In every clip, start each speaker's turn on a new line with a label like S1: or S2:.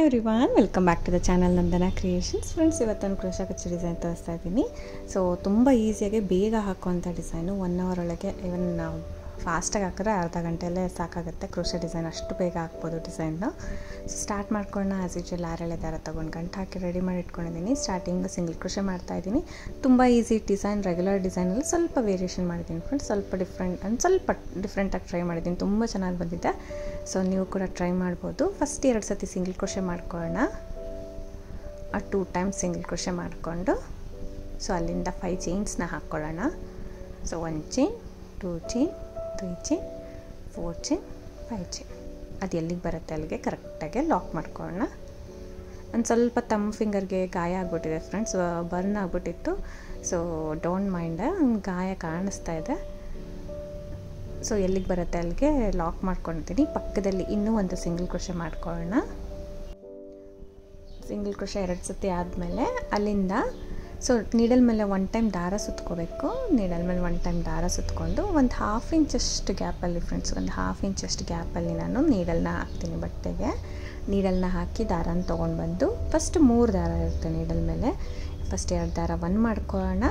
S1: Everyone, welcome back to the channel Nandana Creations. Friends, ಇವತ್ತು ನಾನು crochet ಕಚ್ಚಿ design ತೋರಿಸ್ತಾ ಇದ್ದೀನಿ. ಸೊ ತುಂಬ ಈಸಿಯಾಗಿ ಬೇಗ ಹಾಕುವಂಥ ಡಿಸೈನು. 1 ಅವರ್ ಒಳಗೆ, ಇವನ್ ನಾವು ಫಾಸ್ಟಾಗಿ ಹಾಕಿದ್ರೆ ಅರ್ಧ ಗಂಟೆಯಲ್ಲೇ ಸಾಕಾಗುತ್ತೆ. ಕ್ರೋಶಾ ಡಿಸೈನ್ ಅಷ್ಟು ಬೇಗ ಹಾಕ್ಬೋದು ಡಿಸೈನ್ನ. ಸೊ ಸ್ಟಾರ್ಟ್ ಮಾಡ್ಕೊಳ್ಳೋಣ. ಆಸ್ ಯೂಶುವಲ್ 6 ದಾರ ತೊಗೊಂಡು ಗಂಟು ಹಾಕಿ ರೆಡಿ ಮಾಡಿ ಇಟ್ಕೊಂಡಿದ್ದೀನಿ. ಸ್ಟಾರ್ಟಿಂಗ್ ಸಿಂಗಲ್ ಕ್ರೋಶಾ ಮಾಡ್ತಾಯಿದ್ದೀನಿ. ತುಂಬ ಈಸಿ ಡಿಸೈನ್, ರೆಗ್ಯುಲರ್ ಡಿಸೈನಲ್ಲಿ ಸ್ವಲ್ಪ ವೇರಿಯೇಷನ್ ಮಾಡಿದ್ದೀನಿ ಫ್ರೆಂಡ್ಸ್. ಸ್ವಲ್ಪ ಡಿಫ್ರೆಂಟಾಗಿ ಟ್ರೈ ಮಾಡಿದ್ದೀನಿ. ತುಂಬ ಚೆನ್ನಾಗಿ ಬಂದಿದೆ. ಸೊ ನೀವು ಕೂಡ ಟ್ರೈ ಮಾಡ್ಬೋದು. ಫಸ್ಟ್ 2 ಸತಿ ಸಿಂಗಲ್ ಕ್ರೋಶೆ ಮಾಡ್ಕೊಳ್ಳೋಣ. 2 ಟೈಮ್ಸ್ ಸಿಂಗಲ್ ಕ್ರೋಶೆ ಮಾಡಿಕೊಂಡು ಸೊ ಅಲ್ಲಿಂದ 5 ಚೈನ್ಸ್ನ ಹಾಕ್ಕೊಳ್ಳೋಣ. So 1 chain, 2 chain, 3 chain, 4 chain, 5 chain. ಅದು ಎಲ್ಲಿಗೆ ಬರುತ್ತೆ ಅಲ್ಲಿಗೆ ಕರೆಕ್ಟಾಗಿ ಲಾಕ್ ಮಾಡ್ಕೊಳ್ಳೋಣ. ಒಂದು ಸ್ವಲ್ಪ ತಮ್ಮ ಫಿಂಗರ್ಗೆ ಗಾಯ ಆಗಿಬಿಟ್ಟಿದೆ ಫ್ರೆಂಡ್ಸ್, ಬರ್ನ್ ಆಗಿಬಿಟ್ಟಿತ್ತು. ಸೊ ಡೋಂಟ್ ಮೈಂಡ್, ಗಾಯ ಕಾಣಿಸ್ತಾ ಇದೆ. ಸೊ ಎಲ್ಲಿಗೆ ಬರುತ್ತೆ ಅಲ್ಲಿಗೆ ಲಾಕ್ ಮಾಡ್ಕೊಳ್ತೀನಿ. ಪಕ್ಕದಲ್ಲಿ ಇನ್ನೂ ಒಂದು ಸಿಂಗಲ್ ಕ್ರೋಶೆ ಮಾಡ್ಕೊಳ್ಳೋಣ. ಸಿಂಗಲ್ ಕ್ರೋಶೆ 2 ಸತಿ ಆದಮೇಲೆ ಅಲ್ಲಿಂದ ಸೊ ನೀಡಲ್ ಮೇಲೆ 1 ಟೈಮ್ ದಾರ ಸುತ್ಕೋಬೇಕು. ನೀಡಲ್ ಮೇಲೆ 1 ಟೈಮ್ ದಾರ ಸುತ್ಕೊಂಡು ಒಂದು 1/2 ಇಂಚಷ್ಟು ಗ್ಯಾಪಲ್ಲಿ ಫ್ರೆಂಡ್ಸ್, ಒಂದು 1/2 ಇಂಚಷ್ಟು ಗ್ಯಾಪಲ್ಲಿ ನಾನು ನೀಡಲ್ನ ಹಾಕ್ತೀನಿ. ಬಟ್ಟೆಗೆ ನೀಡಲ್ನ ಹಾಕಿ ದಾರನ ತೊಗೊಂಡು ಬಂದು ಫಸ್ಟ್ 3 ದಾರ ಇರುತ್ತೆ ನೀಡಲ್ ಮೇಲೆ. ಫಸ್ಟ್ 2 ದಾರ 1 ಮಾಡ್ಕೊಳ್ಳೋಣ.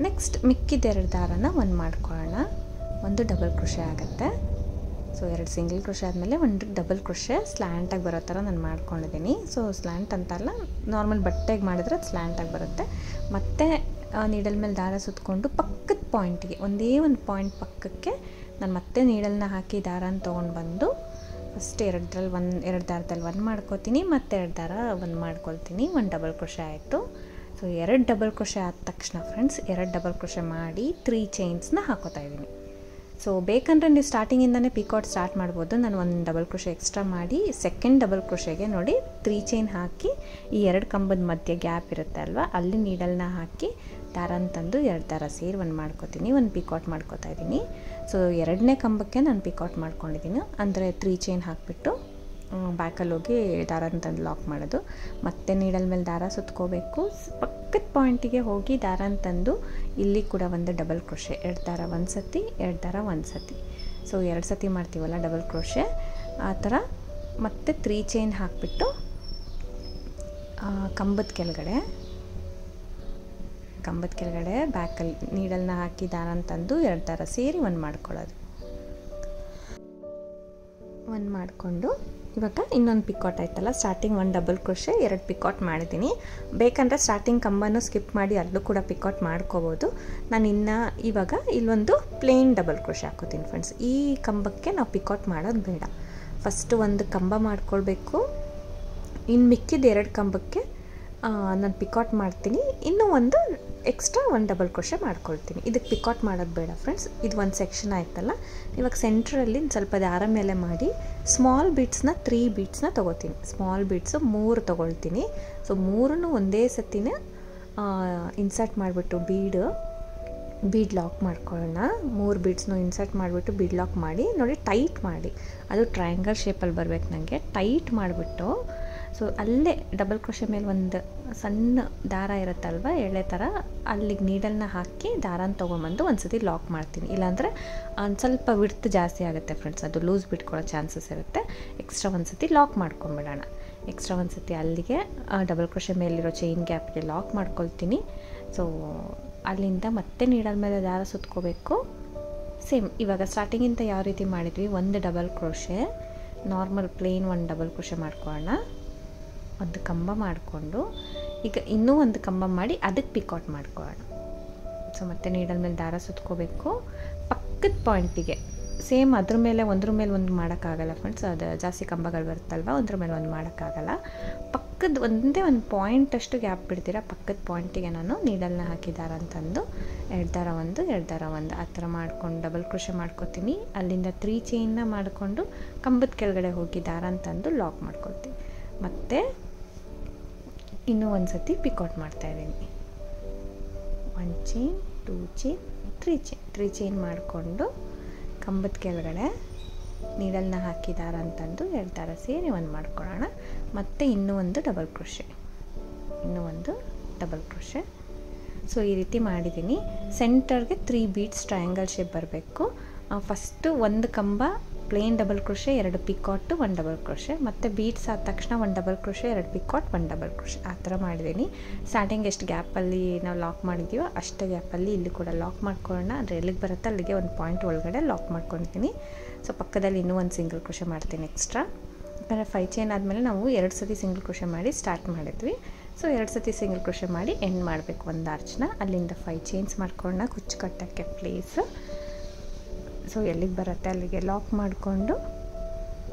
S1: ನೆಕ್ಸ್ಟ್ ಮಿಕ್ಕಿದ 2 ದಾರನ 1 ಮಾಡ್ಕೊಳ್ಳೋಣ. ಒಂದು ಡಬಲ್ ಕ್ರೋಶೆ ಆಗುತ್ತೆ. ಸೊ 2 ಸಿಂಗಲ್ ಕ್ರೋಶೆ ಆದಮೇಲೆ 1 ಡಬಲ್ ಕ್ರೋಶೆ ಸ್ಲ್ಯಾಂಟಾಗಿ ಬರೋ ಥರ ನಾನು ಮಾಡ್ಕೊಂಡಿದ್ದೀನಿ. ಸೊ ಸ್ಲ್ಯಾಂಟ್ ಅಂತಲ್ಲ, ನಾರ್ಮಲ್ ಬಟ್ಟೆಗೆ ಮಾಡಿದ್ರೆ ಸ್ಲ್ಯಾಂಟಾಗಿ ಬರುತ್ತೆ. ಮತ್ತು ನೀಡಲ್ ಮೇಲೆ ದಾರ ಸುತ್ಕೊಂಡು ಪಕ್ಕದ ಪಾಯಿಂಟಿಗೆ, ಒಂದೇ ಒಂದು ಪಾಯಿಂಟ್ ಪಕ್ಕಕ್ಕೆ ನಾನು ಮತ್ತೆ ನೀಡಲ್ನ ಹಾಕಿ ದಾರನ ತೊಗೊಂಡು ಬಂದು ಫಸ್ಟ್ 2 ದಾರದಲ್ಲಿ 1 ಮಾಡ್ಕೋತೀನಿ. ಮತ್ತು 2 ದಾರ 1 ಮಾಡ್ಕೊಳ್ತೀನಿ. 1 ಡಬಲ್ ಕ್ರೋಶೆ ಆಯಿತು. ಸೊ 2 ಡಬಲ್ ಕ್ರೋಶೆ ಆದ ತಕ್ಷಣ ಫ್ರೆಂಡ್ಸ್ 2 ಡಬಲ್ ಕ್ರೋಶೆ ಮಾಡಿ 3 ಚೈನ್ಸ್ನ ಹಾಕೋತಾ ಇದ್ದೀನಿ. ಸೊ ಬೇಕಂದರೆ ನೀವು ಸ್ಟಾರ್ಟಿಂಗಿಂದನೇ ಪಿಕಾಟ್ ಸ್ಟಾರ್ಟ್ ಮಾಡ್ಬೋದು. ನಾನು 1 ಡಬಲ್ ಕ್ರೋಶೆ ಎಕ್ಸ್ಟ್ರಾ ಮಾಡಿ ಸೆಕೆಂಡ್ ಡಬಲ್ ಕ್ರೋಶೆಗೆ ನೋಡಿ 3 ಚೈನ್ ಹಾಕಿ ಈ 2 ಕಂಬದ ಮಧ್ಯೆ ಗ್ಯಾಪ್ ಇರುತ್ತೆ ಅಲ್ವಾ, ಅಲ್ಲಿ ನೀಡಲ್ನ ಹಾಕಿ ದಾರನ ತಂದು 2 ದಾರ ಸೇರಿ 1 ಮಾಡ್ಕೋತೀನಿ. 1 ಪಿಕಾಟ್ ಮಾಡ್ಕೋತಾ ಇದ್ದೀನಿ. ಸೊ 2ನೇ ಕಂಬಕ್ಕೆ ನಾನು ಪಿಕಾಟ್ ಮಾಡ್ಕೊಂಡಿದ್ದೀನಿ. ಅಂದರೆ 3 ಚೈನ್ ಹಾಕಿಬಿಟ್ಟು ಬ್ಯಾಕಲ್ಲಿ ಹೋಗಿ ದಾರನ ತಂದು ಲಾಕ್ ಮಾಡೋದು. ಮತ್ತೆ ನೀಡಲ್ ಮೇಲೆ ದಾರ ಸುತ್ಕೋಬೇಕು. ಪಕ್ಕದ ಪಾಯಿಂಟಿಗೆ ಹೋಗಿ ದಾರನ ತಂದು ಇಲ್ಲಿ ಕೂಡ ಒಂದು ಡಬಲ್ ಕ್ರೋಶೆ, 2 ದಾರ 1 ಸತಿ, 2 ದಾರ 1 ಸತಿ. ಸೊ 2 ಸತಿ ಮಾಡ್ತೀವಲ್ಲ ಡಬಲ್ ಕ್ರೋಶೆ, ಆ ಥರ ಮತ್ತೆ 3 ಚೈನ್ ಹಾಕಿಬಿಟ್ಟು ಕಂಬದ ಕೆಳಗಡೆ ಬ್ಯಾಕಲ್ಲಿ ನೀಡಲ್ನ ಹಾಕಿ ದಾರನ ತಂದು 2 ದಾರ ಸೇರಿ 1 ಮಾಡ್ಕೊಳ್ಳೋದು. 1 ಮಾಡಿಕೊಂಡು ಇವಾಗ ಇನ್ನೊಂದು ಪಿಕಾಟ್ ಆಯ್ತಲ್ಲ, ಸ್ಟಾರ್ಟಿಂಗ್ 1 ಡಬಲ್ ಕ್ರೋಶೆ 2 ಪಿಕಾಟ್ ಮಾಡಿದ್ದೀನಿ. ಬೇಕಂದರೆ ಸ್ಟಾರ್ಟಿಂಗ್ ಕಂಬನೂ ಸ್ಕಿಪ್ ಮಾಡಿ ಅಲ್ಲೂ ಕೂಡ ಪಿಕಾಟ್ ಮಾಡ್ಕೋಬೋದು. ನಾನು ಇವಾಗ ಇಲ್ಲೊಂದು ಪ್ಲೇನ್ ಡಬಲ್ ಕ್ರೋಶೆ ಹಾಕೋತೀನಿ ಫ್ರೆಂಡ್ಸ್. ಈ ಕಂಬಕ್ಕೆ ನಾವು ಪಿಕಾಟ್ ಮಾಡೋದು ಬೇಡ. ಫಸ್ಟು 1 ಕಂಬ ಮಾಡ್ಕೊಳ್ಬೇಕು. ಇನ್ನು ಮಿಕ್ಕಿದ 2 ಕಂಬಕ್ಕೆ ನಾನು ಪಿಕಾಟ್ ಮಾಡ್ತೀನಿ. ಇನ್ನೂ ಒಂದು ಎಕ್ಸ್ಟ್ರಾ 1 ಡಬಲ್ ಕ್ರೋಶೆ ಮಾಡ್ಕೊಳ್ತೀನಿ. ಇದಕ್ಕೆ ಪಿಕಾಟ್ ಮಾಡೋದು ಬೇಡ ಫ್ರೆಂಡ್ಸ್. ಇದು ಒಂದು ಸೆಕ್ಷನ್ ಆಯ್ತಲ್ಲ, ಇವಾಗ ಸೆಂಟ್ರಲ್ಲಿ ಸ್ವಲ್ಪ ದಾರ ಮೇಲೆ ಮಾಡಿ ಸ್ಮಾಲ್ ಬೀಡ್ಸ್ನ 3 ಬೀಡ್ಸ್ನ ತೊಗೋತೀನಿ. ಸ್ಮಾಲ್ ಬೀಡ್ಸು 3 ತೊಗೊಳ್ತೀನಿ. ಸೊ 3 ಒಂದೇ ಸತಿನೇ ಇನ್ಸರ್ಟ್ ಮಾಡಿಬಿಟ್ಟು ಬೀಡ್ ಲಾಕ್ ಮಾಡ್ಕೊಳ್ಳೋಣ. 3 ಬೀಡ್ಸ್ನು ಇನ್ಸರ್ಟ್ ಮಾಡಿಬಿಟ್ಟು ಬೀಡ್ ಲಾಕ್ ಮಾಡಿ ನೋಡಿ, ಟೈಟ್ ಮಾಡಿ. ಅದು ಟ್ರಯಾಂಗಲ್ ಶೇಪಲ್ಲಿ ಬರಬೇಕು ನನಗೆ. ಟೈಟ್ ಮಾಡಿಬಿಟ್ಟು ಸೊ ಅಲ್ಲೇ ಡಬಲ್ ಕ್ರೋಶೆ ಮೇಲೆ ಒಂದು ಸಣ್ಣ ದಾರ ಇರುತ್ತಲ್ವ, ಎಳೆ ಥರ, ಅಲ್ಲಿಗೆ ನೀಡಲ್ನ ಹಾಕಿ ದಾರನ ತೊಗೊಂಬಂದು ಒಂದು ಸತಿ ಲಾಕ್ ಮಾಡ್ತೀನಿ. ಇಲ್ಲಾಂದರೆ ಒಂದು ಸ್ವಲ್ಪ ವಿಡ್ತ್ ಜಾಸ್ತಿ ಆಗುತ್ತೆ ಫ್ರೆಂಡ್ಸ್, ಅದು ಲೂಸ್ ಬಿಟ್ಕೊಳ್ಳೋ ಚಾನ್ಸಸ್ ಇರುತ್ತೆ. ಎಕ್ಸ್ಟ್ರಾ ಒಂದು ಸತಿ ಲಾಕ್ ಮಾಡ್ಕೊಂಬಿಡೋಣ. ಎಕ್ಸ್ಟ್ರಾ ಒಂದು ಸತಿ ಅಲ್ಲಿಗೆ ಡಬಲ್ ಕ್ರೋಶೆ ಮೇಲಿರೋ ಚೈನ್ ಗ್ಯಾಪ್ಗೆ ಲಾಕ್ ಮಾಡ್ಕೊಳ್ತೀನಿ. ಸೊ ಅಲ್ಲಿಂದ ಮತ್ತೆ ನೀಡಲ್ ಮೇಲೆ ದಾರ ಸುತ್ಕೋಬೇಕು. ಸೇಮ್ ಇವಾಗ ಸ್ಟಾರ್ಟಿಂಗಿಂದ ಯಾವ ರೀತಿ ಮಾಡಿದ್ವಿ, 1 double crochet normal plain 1 double crochet ಮಾಡ್ಕೊಳ್ಳೋಣ. 1 ಕಂಬ ಮಾಡಿಕೊಂಡು ಈಗ ಇನ್ನೂ 1 ಕಂಬ ಮಾಡಿ ಅದಕ್ಕೆ ಪಿಕಾಟ್ ಮಾಡ್ಕೊಳ್ಳೋಣ. ಸೊ ಮತ್ತೆ ನೀಡಲ್ ಮೇಲೆ ದಾರ ಸುತ್ಕೋಬೇಕು. ಪಕ್ಕದ ಪಾಯಿಂಟಿಗೆ ಸೇಮ್ ಒಂದ್ರ ಮೇಲೆ ಒಂದು ಮಾಡೋಕ್ಕಾಗಲ್ಲ ಫ್ರೆಂಡ್ಸ್, ಅದು ಜಾಸ್ತಿ ಕಂಬಗಳು ಬರುತ್ತಲ್ವ, ಒಂದ್ರ ಮೇಲೆ ಒಂದು ಮಾಡೋಕ್ಕಾಗಲ್ಲ. ಪಕ್ಕದ ಒಂದೇ ಒಂದು ಪಾಯಿಂಟಷ್ಟು ಗ್ಯಾಪ್ ಬಿಡ್ತೀರಾ. ಪಕ್ಕದ ಪಾಯಿಂಟಿಗೆ ನಾನು ನೀಡಲ್ನ ಹಾಕಿ ದಾರ ಅಂತಂದು 2 ದಾರ 1, 2 ದಾರ 1 ಆ ಥರ ಮಾಡ್ಕೊಂಡು ಡಬಲ್ ಕ್ರೋಶೆ ಮಾಡ್ಕೊತೀನಿ. ಅಲ್ಲಿಂದ 3 ಚೈನ್ನ ಮಾಡಿಕೊಂಡು ಕಂಬದ ಕೆಳಗಡೆ ಹೋಗಿ ದಾರ ಅಂತಂದು ಲಾಕ್ ಮಾಡ್ಕೊಳ್ತೀನಿ. ಮತ್ತು ಇನ್ನೂ ಒಂದು ಸತಿ ಪಿಕಾಟ್ ಮಾಡ್ತಾಯಿದ್ದೀನಿ. 1 ಚೈನ್, 2 ಚೈನ್, 3 ಚೈನ್ ಮಾಡಿಕೊಂಡು ಕಂಬದ ಕೆಳಗಡೆ ನೀಡಲ್ನ ಹಾಕಿ ದಾರ ಅಂತಂದು 2 ದಾರ ಸೇರಿ 1 ಮಾಡ್ಕೊಳ್ಳೋಣ. ಮತ್ತು ಇನ್ನೂ ಒಂದು ಡಬಲ್ ಕ್ರೋಶೆ. ಸೊ ಈ ರೀತಿ ಮಾಡಿದ್ದೀನಿ. ಸೆಂಟರ್ಗೆ 3 ಬೀಡ್ಸ್ ಟ್ರಯಾಂಗಲ್ ಶೇಪ್ ಬರಬೇಕು. ಫಸ್ಟು 1 ಕಂಬ plain double crochet, 2 picot, 1 double crochet, ಮತ್ತು ಬೀಡ್ಸ್ ಆದ ತಕ್ಷಣ 1 double crochet, 2 picot, 1 double crochet ಆ ಥರ ಮಾಡಿದ್ದೀನಿ. ಸ್ಟಾರ್ಟಿಂಗ್ ಎಷ್ಟು ಗ್ಯಾಪಲ್ಲಿ ನಾವು ಲಾಕ್ ಮಾಡಿದ್ದೀವೋ ಅಷ್ಟು ಗ್ಯಾಪಲ್ಲಿ ಇಲ್ಲಿ ಕೂಡ ಲಾಕ್ ಮಾಡ್ಕೊಳ್ಳೋಣ. ಅಂದರೆ ಎಲ್ಲಿಗೆ ಬರುತ್ತೆ ಅಲ್ಲಿಗೆ ಒಂದು ಪಾಯಿಂಟ್ ಒಳಗಡೆ ಲಾಕ್ ಮಾಡ್ಕೊತೀನಿ. ಸೊ ಪಕ್ಕದಲ್ಲಿ ಇನ್ನೂ ಒಂದು ಸಿಂಗಲ್ ಕ್ರೋಶೆ ಮಾಡ್ತೀನಿ ಎಕ್ಸ್ಟ್ರಾ. ಯಾಕಂದರೆ 5 ಚೈನ್ ಆದಮೇಲೆ ನಾವು 2 ಸತಿ ಸಿಂಗಲ್ ಕ್ರೋಶೆ ಮಾಡಿ ಸ್ಟಾರ್ಟ್ ಮಾಡಿದ್ವಿ. ಸೊ 2 ಸತಿ ಸಿಂಗಲ್ ಕ್ರೋಶೆ ಮಾಡಿ ಎಂಡ್ ಮಾಡಬೇಕು ಒಂದು ಆರ್ಚ್ನ. ಅಲ್ಲಿಂದ 5 ಚೈನ್ಸ್ ಮಾಡ್ಕೊಳ್ಳೋಣ ಕುಚ್ಚು ಕಟ್ಟೋಕ್ಕೆ ಪ್ಲೇಸ್. ಸೊ ಎಲ್ಲಿಗೆ ಬರುತ್ತೆ ಅಲ್ಲಿಗೆ ಲಾಕ್ ಮಾಡಿಕೊಂಡು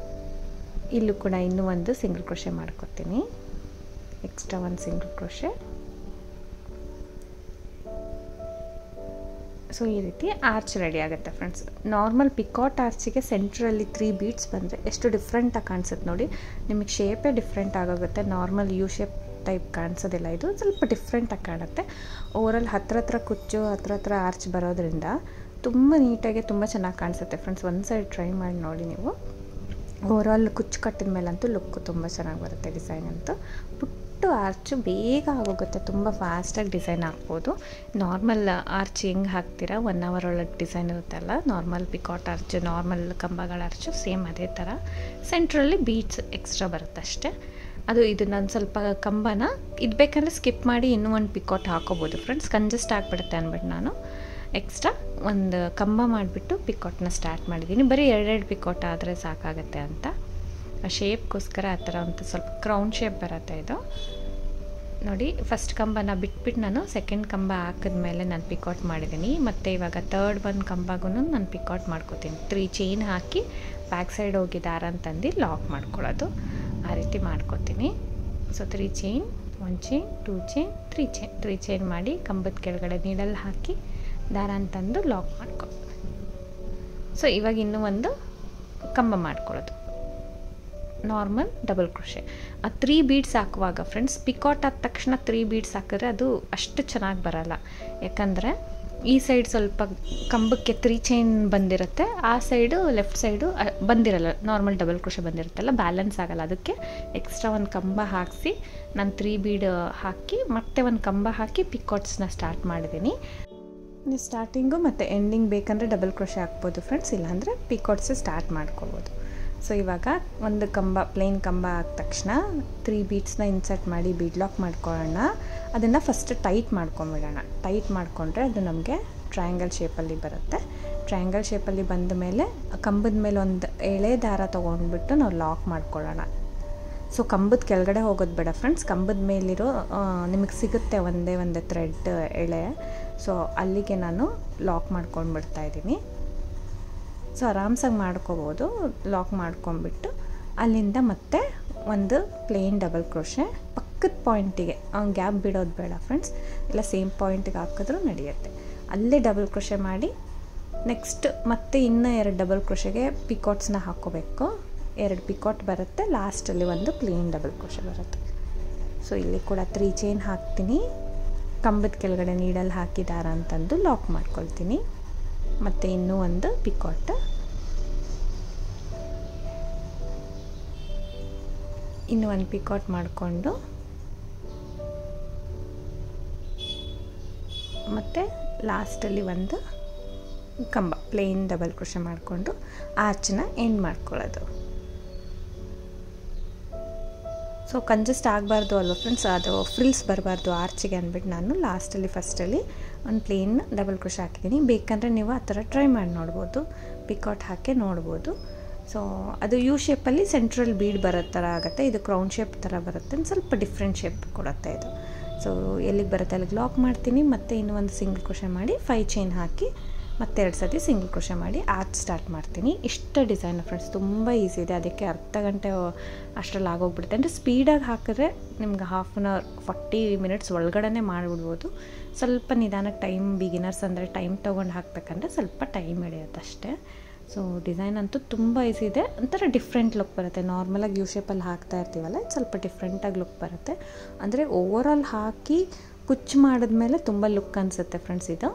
S1: ಇಲ್ಲೂ ಕೂಡ ಇನ್ನೂ ಒಂದು ಸಿಂಗಲ್ ಕ್ರೋಶೆ ಮಾಡ್ಕೊತೀನಿ. ಎಕ್ಸ್ಟ್ರಾ ಒಂದು ಸಿಂಗಲ್ ಕ್ರೋಶೆ. ಸೊ ಈ ರೀತಿ ಆರ್ಚ್ ರೆಡಿ ಆಗುತ್ತೆ ಫ್ರೆಂಡ್ಸ್. ನಾರ್ಮಲ್ ಪಿಕಾಟ್ ಆರ್ಚಿಗೆ ಸೆಂಟ್ರಲ್ಲಿ 3 ಬೀಡ್ಸ್ ಬಂದರೆ ಎಷ್ಟು ಡಿಫ್ರೆಂಟಾಗಿ ಕಾಣಿಸುತ್ತೆ ನೋಡಿ. ನಿಮಗೆ ಶೇಪೇ ಡಿಫ್ರೆಂಟ್ ಆಗೋಗುತ್ತೆ. ನಾರ್ಮಲ್ ಯು ಶೇಪ್ ಟೈಪ್ ಕಾಣಿಸೋದಿಲ್ಲ, ಇದು ಸ್ವಲ್ಪ ಡಿಫ್ರೆಂಟಾಗಿ ಕಾಣುತ್ತೆ. ಓವರಾಲ್ ಹತ್ರ ಕುಚ್ಚು ಹತ್ರ ಆರ್ಚ್ ಬರೋದ್ರಿಂದ ತುಂಬ ನೀಟಾಗಿ ತುಂಬ ಚೆನ್ನಾಗಿ ಕಾಣಿಸುತ್ತೆ ಫ್ರೆಂಡ್ಸ್. ಒಂದು ಸೈಡ್ ಟ್ರೈ ಮಾಡಿ ನೋಡಿ ನೀವು. ಓವರಾಲ್ ಕುಚ್ಚು ಕಟ್ಟಿದ ಮೇಲಂತೂ ಲುಕ್ ತುಂಬ ಚೆನ್ನಾಗಿ ಬರುತ್ತೆ. ಡಿಸೈನ್ ಅಂತೂ ಪುಟ್ಟು ಆರ್ಚು ಬೇಗ ಆಗೋಗುತ್ತೆ, ತುಂಬ ಫಾಸ್ಟಾಗಿ ಡಿಸೈನ್ ಹಾಕ್ಬೋದು. ನಾರ್ಮಲ್ ಆರ್ಚ್ ಹೆಂಗೆ ಹಾಕ್ತೀರಾ 1 ಅವರ್ ಒಳಗೆ ಡಿಸೈನ್ ಇರುತ್ತಲ್ಲ, ನಾರ್ಮಲ್ ಪಿಕಾಟ್ ಆರ್ಚ್, ನಾರ್ಮಲ್ ಕಂಬಗಳ ಆರ್ಚು ಸೇಮ್ ಅದೇ ಥರ. ಸೆಂಟ್ರಲ್ಲಿ ಬೀಡ್ಸ್ ಎಕ್ಸ್ಟ್ರಾ ಬರುತ್ತೆ ಅಷ್ಟೇ. ಅದು ಇದನ್ನೊಂದು ಸ್ವಲ್ಪ ಕಂಬನ ಇದು ಬೇಕಂದರೆ ಸ್ಕಿಪ್ ಮಾಡಿ ಇನ್ನೂ ಒಂದು ಪಿಕಾಟ್ ಹಾಕೋಬೋದು ಫ್ರೆಂಡ್ಸ್. ಕಂಜೆಸ್ಟ್ ಆಗಿಬಿಡುತ್ತೆ ಅಂದ್ಬಿಟ್ಟು ನಾನು ಎಕ್ಸ್ಟ್ರಾ ಒಂದು ಕಂಬ ಮಾಡಿಬಿಟ್ಟು ಪಿಕಾಟ್ನ ಸ್ಟಾರ್ಟ್ ಮಾಡಿದ್ದೀನಿ. ಬರೀ 2 ಪಿಕಾಟ್ ಆದರೆ ಸಾಕಾಗತ್ತೆ ಅಂತ ಆ ಶೇಪ್ಗೋಸ್ಕರ ಆ ಥರ ಒಂದು ಸ್ವಲ್ಪ ಕ್ರೌನ್ ಶೇಪ್ ಬರುತ್ತೆ ಇದು ನೋಡಿ. ಫಸ್ಟ್ ಕಂಬನ ಬಿಟ್ಬಿಟ್ಟು ನಾನು ಸೆಕೆಂಡ್ ಕಂಬ ಹಾಕಿದ್ಮೇಲೆ ನಾನು ಪಿಕಾಟ್ ಮಾಡಿದ್ದೀನಿ. ಮತ್ತು ಇವಾಗ ಥರ್ಡ್ ಒಂದು ಕಂಬಗೂ ನಾನು ಪಿಕಾಟ್ ಮಾಡ್ಕೋತೀನಿ. 3 ಚೈನ್ ಹಾಕಿ ಬ್ಯಾಕ್ ಸೈಡ್ ಹೋಗಿ ದಾರ ಅಂತಂದು ಲಾಕ್ ಮಾಡ್ಕೊಳ್ಳೋದು ಆ ರೀತಿ ಮಾಡ್ಕೋತೀನಿ. So 3 chain, 1 chain, 2 chain, 3 chain ಮಾಡಿ ಕಂಬದ ಕೆಳಗಡೆ ನೀಡಲ್ ಹಾಕಿ ದಾರ ಅಂತಂದು ಲಾಕ್ ಮಾಡ್ಕೊ. ಸೊ ಇವಾಗ ಇನ್ನೂ ಒಂದು ಕಂಬ ಮಾಡ್ಕೊಳ್ಳೋದು ನಾರ್ಮಲ್ ಡಬಲ್ ಕ್ರೋಶೆ. ಆ 3 ಬೀಡ್ಸ್ ಹಾಕುವಾಗ ಫ್ರೆಂಡ್ಸ್ ಪಿಕಾಟ್ ಆದ ತಕ್ಷಣ 3 ಬೀಡ್ಸ್ ಹಾಕಿದ್ರೆ ಅದು ಅಷ್ಟು ಚೆನ್ನಾಗಿ ಬರಲ್ಲ. ಯಾಕಂದರೆ ಈ ಸೈಡ್ ಸ್ವಲ್ಪ ಕಂಬಕ್ಕೆ 3 ಚೈನ್ ಬಂದಿರುತ್ತೆ, ಆ ಸೈಡು ಲೆಫ್ಟ್ ಸೈಡು ಬಂದಿರಲ್ಲ, ನಾರ್ಮಲ್ ಡಬಲ್ ಕ್ರೋಶೆ ಬಂದಿರುತ್ತಲ್ಲ, ಬ್ಯಾಲೆನ್ಸ್ ಆಗಲ್ಲ. ಅದಕ್ಕೆ ಎಕ್ಸ್ಟ್ರಾ ಒಂದು ಕಂಬ ಹಾಕಿಸಿ ನಾನು 3 ಬೀಡ್ ಹಾಕಿ ಮತ್ತೆ ಒಂದು ಕಂಬ ಹಾಕಿ ಪಿಕಾಟ್ಸ್ನ ಸ್ಟಾರ್ಟ್ ಮಾಡಿದ್ದೀನಿ. ನೀವು ಸ್ಟಾರ್ಟಿಂಗು ಮತ್ತು ಎಂಡಿಂಗ್ ಬೇಕಂದರೆ ಡಬಲ್ ಕ್ರೋಶೆ ಹಾಕ್ಬೋದು ಫ್ರೆಂಡ್ಸ್, ಇಲ್ಲಾಂದರೆ ಪಿಕಾಟ್ಸ್ ಸ್ಟಾರ್ಟ್ ಮಾಡ್ಕೋಬೋದು. ಸೊ ಇವಾಗ ಒಂದು ಕಂಬ ಪ್ಲೇನ್ ಕಂಬ ಆದ ತಕ್ಷಣ 3 ಬೀಡ್ಸ್ನ ಇನ್ಸರ್ಟ್ ಮಾಡಿ ಬೀಡ್ ಲಾಕ್ ಮಾಡ್ಕೊಳ್ಳೋಣ. ಅದನ್ನು ಫಸ್ಟ್ ಟೈಟ್ ಮಾಡ್ಕೊಂಬಿಡೋಣ. ಟೈಟ್ ಮಾಡಿಕೊಂಡ್ರೆ ಅದು ನಮಗೆ ಟ್ರಯಾಂಗಲ್ ಶೇಪಲ್ಲಿ ಬರುತ್ತೆ. ಟ್ರಯಾಂಗಲ್ ಶೇಪಲ್ಲಿ ಬಂದ ಮೇಲೆ ಕಂಬದ ಮೇಲೆ ಒಂದು ಎಳೆ ದಾರ ತೊಗೊಂಡ್ಬಿಟ್ಟು ನಾವು ಲಾಕ್ ಮಾಡ್ಕೊಳ್ಳೋಣ. ಸೊ ಕಂಬದ ಕೆಳಗಡೆ ಹೋಗೋದು ಬೇಡ ಫ್ರೆಂಡ್ಸ್, ಕಂಬದ ಮೇಲಿರೋ ನಿಮಗೆ ಸಿಗುತ್ತೆ ಒಂದೇ ಒಂದು ಥ್ರೆಡ್ ಎಳೆ. ಸೊ ಅಲ್ಲಿಗೆ ನಾನು ಲಾಕ್ ಮಾಡ್ಕೊಂಡು ಬಿಡ್ತಾಯಿದ್ದೀನಿ. ಸೊ ಆರಾಮ್ಸಾಗಿ ಮಾಡ್ಕೋಬೋದು. ಲಾಕ್ ಮಾಡ್ಕೊಂಬಿಟ್ಟು ಅಲ್ಲಿಂದ ಮತ್ತೆ ಒಂದು ಪ್ಲೇನ್ ಡಬಲ್ ಕ್ರೋಶೆ ಪಕ್ಕದ ಪಾಯಿಂಟಿಗೆ ಗ್ಯಾಪ್ ಬಿಡೋದು ಬೇಡ ಫ್ರೆಂಡ್ಸ್, ಇಲ್ಲ ಸೇಮ್ ಪಾಯಿಂಟಿಗೆ ಹಾಕಿದ್ರೂ ನಡೆಯುತ್ತೆ. ಅಲ್ಲೇ ಡಬಲ್ ಕ್ರೋಶೆ ಮಾಡಿ ನೆಕ್ಸ್ಟ್ ಮತ್ತೆ ಇನ್ನೂ 2 ಡಬಲ್ ಕ್ರೋಶೆಗೆ ಪಿಕಾಟ್ಸ್ನ ಹಾಕ್ಕೋಬೇಕು. 2 ಪಿಕಾಟ್ ಬರುತ್ತೆ, ಲಾಸ್ಟಲ್ಲಿ ಒಂದು ಪ್ಲೇನ್ ಡಬಲ್ ಕ್ರೋಶೆ ಬರುತ್ತೆ. ಸೊ ಇಲ್ಲಿ ಕೂಡ 3 ಚೈನ್ ಹಾಕ್ತೀನಿ, ಕಂಬದ ಕೆಳಗಡೆ ನೀಡಲ್ ಹಾಕಿ ದಾರ ಅಂತಂದು ಲಾಕ್ ಮಾಡ್ಕೊಳ್ತೀನಿ. ಮತ್ತು ಇನ್ನೂ ಒಂದು ಪಿಕಾಟ್, ಇನ್ನೂ ಒಂದು ಪಿಕಾಟ್ ಮಾಡಿಕೊಂಡು ಮತ್ತು ಲಾಸ್ಟಲ್ಲಿ ಒಂದು ಕಂಬ ಪ್ಲೇನ್ ಡಬಲ್ ಕ್ರೋಶೆ ಮಾಡಿಕೊಂಡು ಆರ್ಚನ್ನ ಎಂಡ್ ಮಾಡ್ಕೊಳ್ಳೋದು. ಸೊ ಕಂಜೆಸ್ಟ್ ಆಗಬಾರ್ದು ಅಲ್ವ ಫ್ರೆಂಡ್ಸ್, ಅದು ಫ್ರಿಲ್ಸ್ ಬರಬಾರ್ದು ಆರ್ಚಿಗೆ ಅಂದ್ಬಿಟ್ಟು ನಾನು ಲಾಸ್ಟಲ್ಲಿ ಫಸ್ಟಲ್ಲಿ ಒಂದು ಪ್ಲೇನ್ ಡಬಲ್ ಕ್ರೋಶೆ ಹಾಕಿದ್ದೀನಿ. ಬೇಕಂದರೆ ನೀವು ಆ ಥರ ಟ್ರೈ ಮಾಡಿ ನೋಡ್ಬೋದು, ಪಿಕಾಟ್ ಹಾಕಿ ನೋಡ್ಬೋದು. ಸೊ ಅದು ಯು ಶೇಪಲ್ಲಿ ಸೆಂಟ್ರಲ್ ಬೀಡ್ ಬರೋ ಥರ ಆಗುತ್ತೆ, ಇದು ಕ್ರೌನ್ ಶೇಪ್ ಥರ ಬರುತ್ತೆ, ಒಂದು ಸ್ವಲ್ಪ ಡಿಫ್ರೆಂಟ್ ಶೇಪ್ ಕೊಡುತ್ತೆ ಇದು. ಸೊ ಎಲ್ಲಿಗೆ ಬರುತ್ತೆ ಅಲ್ಲಿಗೆ ಲಾಕ್ ಮಾಡ್ತೀನಿ. ಮತ್ತು ಇನ್ನೂ ಒಂದು ಸಿಂಗಲ್ ಕ್ರೋಶೆ ಮಾಡಿ 5 ಚೈನ್ ಹಾಕಿ ಮತ್ತೆ 2 ಸತಿ ಸಿಂಗಲ್ ಕ್ರೋಶೆ ಮಾಡಿ ಆರ್ಚ್ ಸ್ಟಾರ್ಟ್ ಮಾಡ್ತೀನಿ. ಇಷ್ಟ ಡಿಸೈನ್ ಫ್ರೆಂಡ್ಸ್, ತುಂಬ ಈಸಿ ಇದೆ. ಅದಕ್ಕೆ ಅರ್ಧ ಗಂಟೆ ಅಷ್ಟರಲ್ಲಿ ಆಗೋಗ್ಬಿಡುತ್ತೆ. ಅಂದರೆ ಸ್ಪೀಡಾಗಿ ಹಾಕಿದ್ರೆ ನಿಮ್ಗೆ 1/2 hour 40 minutes ಒಳಗಡೆ ಮಾಡಿಬಿಡ್ಬೋದು. ಸ್ವಲ್ಪ ನಿಧಾನಕ್ಕೆ ಟೈಮ್, ಬಿಗಿನರ್ಸ್ ಅಂದರೆ ಟೈಮ್ ತೊಗೊಂಡು ಹಾಕಬೇಕಂದ್ರೆ ಸ್ವಲ್ಪ ಟೈಮ್ ಹಿಡಿಯುತ್ತೆ ಅಷ್ಟೇ. ಸೊ ಡಿಸೈನ್ ಅಂತೂ ತುಂಬ ಈಸಿ ಇದೆ, ಒಂಥರ ಡಿಫ್ರೆಂಟ್ ಲುಕ್ ಬರುತ್ತೆ. ನಾರ್ಮಲಾಗಿ ಯು ಶೇಪಲ್ಲಿ ಹಾಕ್ತಾ ಇರ್ತೀವಲ್ಲ, ಸ್ವಲ್ಪ ಡಿಫ್ರೆಂಟಾಗಿ ಲುಕ್ ಬರುತ್ತೆ. ಅಂದರೆ ಓವರಾಲ್ ಹಾಕಿ ಕುಚ್ಚು ಮಾಡಿದ್ಮೇಲೆ ತುಂಬ ಲುಕ್ ಅನಿಸುತ್ತೆ ಫ್ರೆಂಡ್ಸ್. ಇದು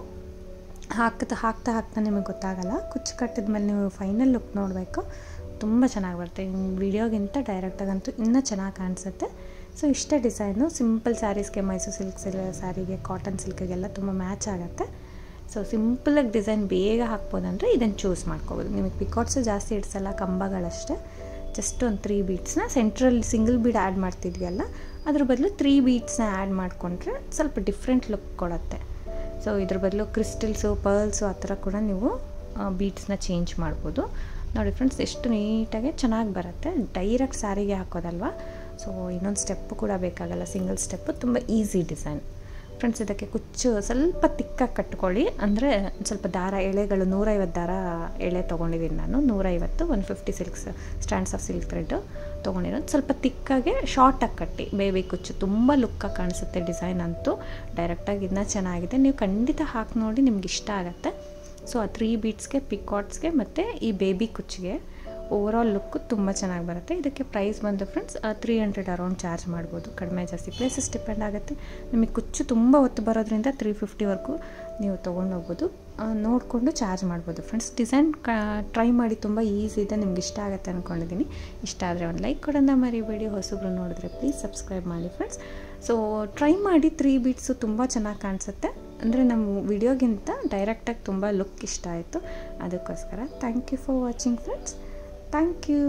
S1: ಹಾಕ್ತಾ ನಿಮಗೆ ಗೊತ್ತಾಗಲ್ಲ, ಕುಚ್ಚು ಕಟ್ಟಿದ್ಮೇಲೆ ನೀವು ಫೈನಲ್ ಲುಕ್ ನೋಡಬೇಕು, ತುಂಬ ಚೆನ್ನಾಗಿ ಬರುತ್ತೆ. ವಿಡಿಯೋಗಿಂತ ಡೈರೆಕ್ಟಾಗಂತೂ ಇನ್ನೂ ಚೆನ್ನಾಗಿ ಕಾಣಿಸುತ್ತೆ. ಸೊ ಇಷ್ಟೇ ಡಿಸೈನು ಸಿಂಪಲ್ ಸ್ಯಾರೀಸ್ಗೆ, ಮೈಸೂರು ಸಿಲ್ಕ್ ಸ್ಯಾರಿಗೆ, ಕಾಟನ್ ಸಿಲ್ಕಿಗೆಲ್ಲ ತುಂಬ ಮ್ಯಾಚ್ ಆಗುತ್ತೆ. ಸೊ ಸಿಂಪಲಾಗಿ ಡಿಸೈನ್ ಬೇಗ ಹಾಕ್ಬೋದಂದರೆ ಇದನ್ನು ಚೂಸ್ ಮಾಡ್ಕೋಬೋದು. ನಿಮಗೆ ಪಿಕಾಟ್ಸು ಜಾಸ್ತಿ ಇಡ್ಸಲ್ಲ, ಕಂಬಗಳಷ್ಟೇ. ಜಸ್ಟ್ ಒಂದು 3 ಬೀಡ್ಸ್ನ ಸೆಂಟ್ರಲ್ಲಿ ಸಿಂಗಲ್ ಬೀಡ್ ಆ್ಯಡ್ ಮಾಡ್ತಿದ್ವಿ ಅದ್ರ ಬದಲು 3 ಬೀಡ್ಸ್ನ ಆ್ಯಡ್ ಮಾಡಿಕೊಂಡ್ರೆ ಸ್ವಲ್ಪ ಡಿಫ್ರೆಂಟ್ ಲುಕ್ ಕೊಡುತ್ತೆ. ಸೊ ಇದ್ರ ಬದಲು ಕ್ರಿಸ್ಟಲ್ಸು, ಪರ್ಲ್ಸು ಆ ಥರ ಕೂಡ ನೀವು ಬೀಡ್ಸ್ನ ಚೇಂಜ್ ಮಾಡ್ಬೋದು. ನೋಡಿ ಫ್ರೆಂಡ್ಸ್, ಎಷ್ಟು ನೀಟಾಗಿ ಚೆನ್ನಾಗಿ ಬರುತ್ತೆ. ಡೈರೆಕ್ಟ್ ಸ್ಯಾರಿಗೆ ಹಾಕೋದಲ್ವ, ಸೊ ಇನ್ನೊಂದು ಸ್ಟೆಪ್ಪು ಕೂಡ ಬೇಕಾಗಲ್ಲ, ಸಿಂಗಲ್ ಸ್ಟೆಪ್ಪು. ತುಂಬ ಈಸಿ ಡಿಸೈನ್ ಫ್ರೆಂಡ್ಸ್. ಇದಕ್ಕೆ ಕುಚ್ಚು ಸ್ವಲ್ಪ ತಿಕ್ಕಾಗಿ ಕಟ್ಕೊಳ್ಳಿ, ಅಂದರೆ ಸ್ವಲ್ಪ ದಾರ ಎಳೆಗಳು 150 ದಾರ ಎಳೆ ತೊಗೊಂಡಿದ್ದೀನಿ ನಾನು. 150, 150 ಸ್ಟ್ಯಾಂಡ್ಸ್ ಆಫ್ ಸಿಲ್ಕ್ ಥ್ರೆಡ್ ತೊಗೊಂಡಿರೋದು. ಸ್ವಲ್ಪ ತಿಕ್ಕಾಗೆ ಶಾರ್ಟಾಗಿ ಕಟ್ಟಿ, ಬೇಬಿ ಕುಚ್ಚು ತುಂಬ ಲುಕ್ಕಾಗಿ ಕಾಣಿಸುತ್ತೆ. ಡಿಸೈನ್ ಅಂತೂ ಡೈರೆಕ್ಟಾಗಿ ಇನ್ನೂ ಚೆನ್ನಾಗಿದೆ. ನೀವು ಖಂಡಿತ ಹಾಕಿ ನೋಡಿ, ನಿಮ್ಗೆ ಇಷ್ಟ ಆಗುತ್ತೆ. ಸೊ ಆ 3 ಬೀಡ್ಸ್ಗೆ, ಪಿಕಾಟ್ಸ್ಗೆ ಮತ್ತು ಈ ಬೇಬಿ ಕುಚ್ಚಿಗೆ ಓವರಾಲ್ ಲುಕ್ಕು ತುಂಬ ಚೆನ್ನಾಗಿ ಬರುತ್ತೆ. ಇದಕ್ಕೆ ಪ್ರೈಸ್ ಬಂದು ಫ್ರೆಂಡ್ಸ್ 300 ಅರೌಂಡ್ ಚಾರ್ಜ್ ಮಾಡ್ಬೋದು. ಕಡಿಮೆ ಜಾಸ್ತಿ ಪ್ಲೇಸಸ್ ಡಿಪೆಂಡ್ ಆಗುತ್ತೆ. ನಿಮಗೆ ಕುಚ್ಚು ತುಂಬ ಹೊತ್ತು ಬರೋದ್ರಿಂದ 350ವರೆಗೂ ನೀವು ತೊಗೊಂಡೋಗ್ಬೋದು. ನೋಡಿಕೊಂಡು ಚಾರ್ಜ್ ಮಾಡ್ಬೋದು ಫ್ರೆಂಡ್ಸ್. ಡಿಸೈನ್ ಟ್ರೈ ಮಾಡಿ, ತುಂಬ ಈಸಿ ಇದೆ, ನಿಮ್ಗೆ ಇಷ್ಟ ಆಗುತ್ತೆ ಅಂದ್ಕೊಂಡಿದ್ದೀನಿ. ಇಷ್ಟ ಆದರೆ ಒಂದು ಲೈಕ್ ಕೊಡೋಣ ಮರಿಬೇಡಿ. ಹೊಸಬ್ರು ನೋಡಿದ್ರೆ ಪ್ಲೀಸ್ ಸಬ್ಸ್ಕ್ರೈಬ್ ಮಾಡಿ ಫ್ರೆಂಡ್ಸ್. ಸೊ ಟ್ರೈ ಮಾಡಿ, 3 ಬೀಡ್ಸು ತುಂಬ ಚೆನ್ನಾಗಿ ಕಾಣಿಸುತ್ತೆ. ಅಂದರೆ ನಮ್ಮ ವಿಡಿಯೋಗಿಂತ ಡೈರೆಕ್ಟಾಗಿ ತುಂಬ ಲುಕ್ ಇಷ್ಟ ಆಯಿತು, ಅದಕ್ಕೋಸ್ಕರ. Thank you for watching friends. Thank you.